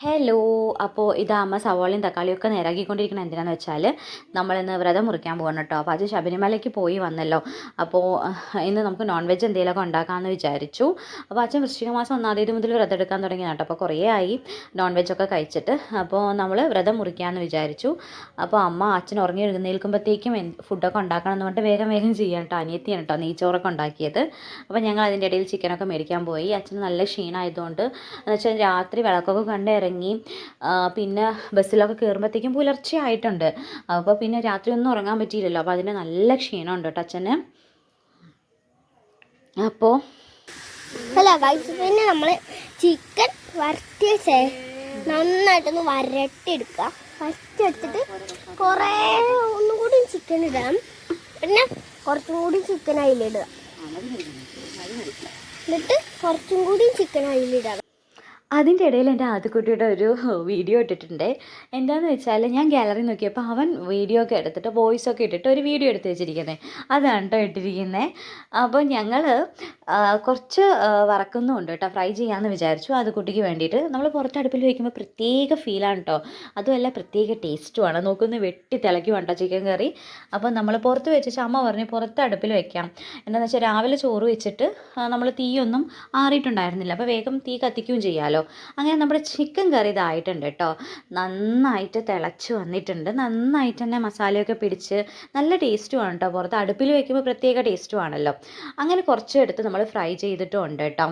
Hello. അപ്പോൾ ഇതാ അമ്മ സവാളയും തക്കാളിയൊക്കെ നേരാക്കിക്കൊണ്ടിരിക്കുന്നത് എന്തിനാന്ന് വെച്ചാൽ നമ്മളിന്ന് വ്രതം മുറിക്കാൻ പോകണം കേട്ടോ. അപ്പോൾ അത് ശബരിമലയ്ക്ക് പോയി വന്നല്ലോ. അപ്പോൾ ഇന്ന് നമുക്ക് നോൺ വെജ് എന്തെങ്കിലുമൊക്കെ ഉണ്ടാക്കാമെന്ന് വിചാരിച്ചു. അപ്പോൾ അച്ഛൻ വൃശ്ചിക മാസം 1-ാം തീയതി മുതൽ വ്രതം എടുക്കാൻ തുടങ്ങിയതാണ് കേട്ടോ. അപ്പോൾ കുറേ ആയി നോൺ വെജൊക്കെ കഴിച്ചിട്ട്. അപ്പോൾ നമ്മൾ വ്രതം മുറിക്കാമെന്ന് വിചാരിച്ചു. അപ്പോൾ അമ്മ അച്ഛൻ ഉറങ്ങി എഴുന്നേൽക്കുമ്പോഴത്തേക്കും ഫുഡൊക്കെ ഉണ്ടാക്കണം എന്ന് പറഞ്ഞിട്ട് വേഗം വേഗം ചെയ്യാം കേട്ടോ. അനിയത്തിയാണ് കേട്ടോ നെയ്ച്ചോറൊക്കെ ഉണ്ടാക്കിയത്. അപ്പോൾ ഞങ്ങൾ അതിൻ്റെ ഇടയിൽ ചിക്കനൊക്കെ മേടിക്കാൻ പോയി. അച്ഛന് നല്ല ക്ഷീണമായതുകൊണ്ട് എന്ന് വെച്ചാൽ രാത്രി വിളക്കൊക്കെ കണ്ട് ഇറങ്ങി. പിന്നെ ബസ്സിലൊക്കെ കയറുമ്പോഴത്തേക്കും പുലർച്ചെ ആയിട്ടുണ്ട്. അപ്പോൾ പിന്നെ രാത്രി ഒന്നും ഉറങ്ങാൻ പറ്റിയില്ലല്ലോ. അപ്പോൾ അതിന് നല്ല ക്ഷീണമുണ്ട് കേട്ടോ അച്ഛന്. അപ്പോൾ അല്ല ഗൈസ്, പിന്നെ നമ്മൾ ചിക്കൻ വരട്ടിയ നന്നായിട്ടൊന്ന് വരട്ടിയെടുക്കുക. വരട്ടിയെടുത്തിട്ട് കുറേ ഒന്നും കൂടി ചിക്കൻ ഇടണം. പിന്നെ കുറച്ചും കൂടി ചിക്കൻ അതിലിടുക. എന്നിട്ട് കുറച്ചും കൂടി ചിക്കൻ അതിലിടുക. അതിൻ്റെ ഇടയിൽ എൻ്റെ ആദ്യക്കുട്ടിയുടെ ഒരു വീഡിയോ ഇട്ടിട്ടുണ്ട്. എന്താണെന്ന് വെച്ചാൽ ഞാൻ ഗാലറി നോക്കിയപ്പോൾ അവൻ വീഡിയോ ഒക്കെ എടുത്തിട്ട് വോയിസൊക്കെ ഇട്ടിട്ട് ഒരു വീഡിയോ എടുത്ത് വെച്ചിരിക്കുന്നത്. അതാണ് കേട്ടോ ഇട്ടിരിക്കുന്നത്. അപ്പോൾ ഞങ്ങൾ കുറച്ച് വറക്കുന്നുണ്ട് കേട്ടോ. ഫ്രൈ ചെയ്യാമെന്ന് വിചാരിച്ചു അത് കുട്ടിക്ക് വേണ്ടിയിട്ട്. നമ്മൾ പുറത്ത് അടുപ്പിൽ വയ്ക്കുമ്പോൾ പ്രത്യേക ഫീലാണ് കേട്ടോ. അതുമല്ല പ്രത്യേക ടേസ്റ്റുമാണ്. നോക്കൊന്ന് വെട്ടി തിളയ്ക്കുവാണ് കേട്ടോ ചിക്കൻ കറി. അപ്പോൾ നമ്മൾ പുറത്ത് വെച്ചിട്ട് അമ്മ പറഞ്ഞു പുറത്ത് അടുപ്പിൽ വെക്കാം. എന്താണെന്ന് വെച്ചാൽ രാവിലെ ചോറ് വെച്ചിട്ട് നമ്മൾ തീയൊന്നും ആറിയിട്ടുണ്ടായിരുന്നില്ല. അപ്പോൾ വേഗം തീ കത്തിക്കുകയും ചെയ്യാമല്ലോ. അങ്ങനെ നമ്മുടെ ചിക്കൻ കറി ഇതായിട്ടുണ്ട് കേട്ടോ. നന്നായിട്ട് തിളച്ച് വന്നിട്ടുണ്ട്. നന്നായിട്ട് തന്നെ മസാലയൊക്കെ പിടിച്ച് നല്ല ടേസ്റ്റുമാണ് കേട്ടോ. പുറത്ത് അടുപ്പിൽ വയ്ക്കുമ്പോൾ പ്രത്യേക ടേസ്റ്റുമാണല്ലോ. അങ്ങനെ കുറച്ച് എടുത്ത് നമ്മൾ ഫ്രൈ ചെയ്തിട്ടും ഉണ്ട് കേട്ടോ.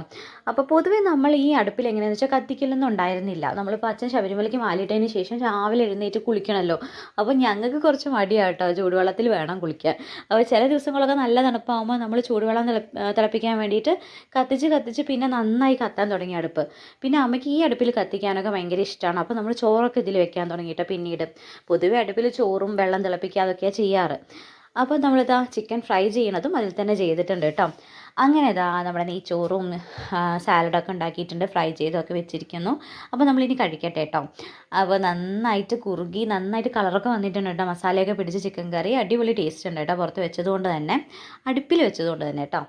അപ്പോൾ പൊതുവേ നമ്മൾ ഈ അടുപ്പിൽ എങ്ങനെയാണെന്ന് വെച്ചാൽ കത്തിക്കലൊന്നും ഉണ്ടായിരുന്നില്ല. നമ്മളിപ്പോൾ അച്ഛൻ ശബരിമലയ്ക്ക് മാലിട്ടതിന് ശേഷം രാവിലെ എഴുന്നേറ്റ് കുളിക്കണമല്ലോ. അപ്പോൾ ഞങ്ങൾക്ക് കുറച്ച് മടിയാണ് കേട്ടോ. ചൂടുവെള്ളത്തിൽ വേണം കുളിക്കാൻ. അപ്പോൾ ചില ദിവസങ്ങളൊക്കെ നല്ല തണുപ്പാകുമ്പോൾ നമ്മൾ ചൂടുവെള്ളം തിളപ്പിക്കാൻ വേണ്ടിയിട്ട് കത്തിച്ച് പിന്നെ നന്നായി കത്താൻ തുടങ്ങി അടുപ്പ്. പിന്നെ അമ്മയ്ക്ക് ഈ അടുപ്പിൽ കത്തിക്കാനൊക്കെ ഭയങ്കര ഇഷ്ടമാണ്. അപ്പോൾ നമ്മൾ ചോറൊക്കെ ഇതിൽ വെക്കാൻ തുടങ്ങിയിട്ട് പിന്നീട് പൊതുവെ അടുപ്പിൽ ചോറും വെള്ളം തിളപ്പിക്കുക അതൊക്കെയാണ് ചെയ്യാറ്. അപ്പോൾ നമ്മളിതാ ചിക്കൻ ഫ്രൈ ചെയ്യണതും അതിൽ തന്നെ ചെയ്തിട്ടുണ്ട് കേട്ടോ. അങ്ങനെ ഇതാ നമ്മുടെ നെയ്ച്ചോറും സാലഡൊക്കെ ഉണ്ടാക്കിയിട്ടുണ്ട്. ഫ്രൈ ചെയ്തൊക്കെ വെച്ചിരിക്കുന്നു. അപ്പോൾ നമ്മളിനി കഴിക്കട്ടെ കേട്ടോ. അപ്പോൾ നന്നായിട്ട് കുറുകി നന്നായിട്ട് കളറൊക്കെ വന്നിട്ടുണ്ട് കേട്ടോ. മസാലയൊക്കെ പിടിച്ച് ചിക്കൻ കറി അടിപൊളി ടേസ്റ്റ് ഉണ്ട് കേട്ടോ. പുറത്ത് വെച്ചതുകൊണ്ട് തന്നെ അടുപ്പിൽ വെച്ചതുകൊണ്ട് തന്നെ കേട്ടോ.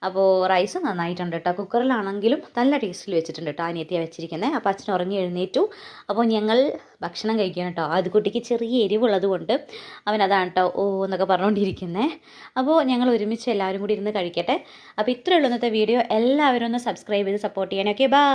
അപ്പോൾ റൈസ് നന്നായിട്ടുണ്ട് കേട്ടോ. കുക്കറിലാണെങ്കിലും നല്ല ടേസ്റ്റിൽ വെച്ചിട്ടുണ്ട് കേട്ടോ. അനിയത്തിയാണ് വെച്ചിരിക്കുന്നത്. അപ്പോൾ അച്ഛൻ ഉറങ്ങി എഴുന്നേറ്റു. അപ്പോൾ ഞങ്ങൾ ഭക്ഷണം കഴിക്കണം കേട്ടോ. അത് കുട്ടിക്ക് ചെറിയ എരിവുള്ളത് കൊണ്ട് അവനതാണ് കേട്ടോ ഓ എന്നൊക്കെ പറഞ്ഞുകൊണ്ടിരിക്കുന്നത്. അപ്പോൾ ഞങ്ങൾ ഒരുമിച്ച് എല്ലാവരും കൂടി ഇരുന്ന് കഴിക്കട്ടെ. അപ്പോൾ ഇത്രയേ ഉള്ളൂ ഇന്നത്തെ വീഡിയോ. എല്ലാവരും ഒന്ന് സബ്സ്ക്രൈബ് ചെയ്ത് സപ്പോർട്ട് ചെയ്യണേ. Okay, by.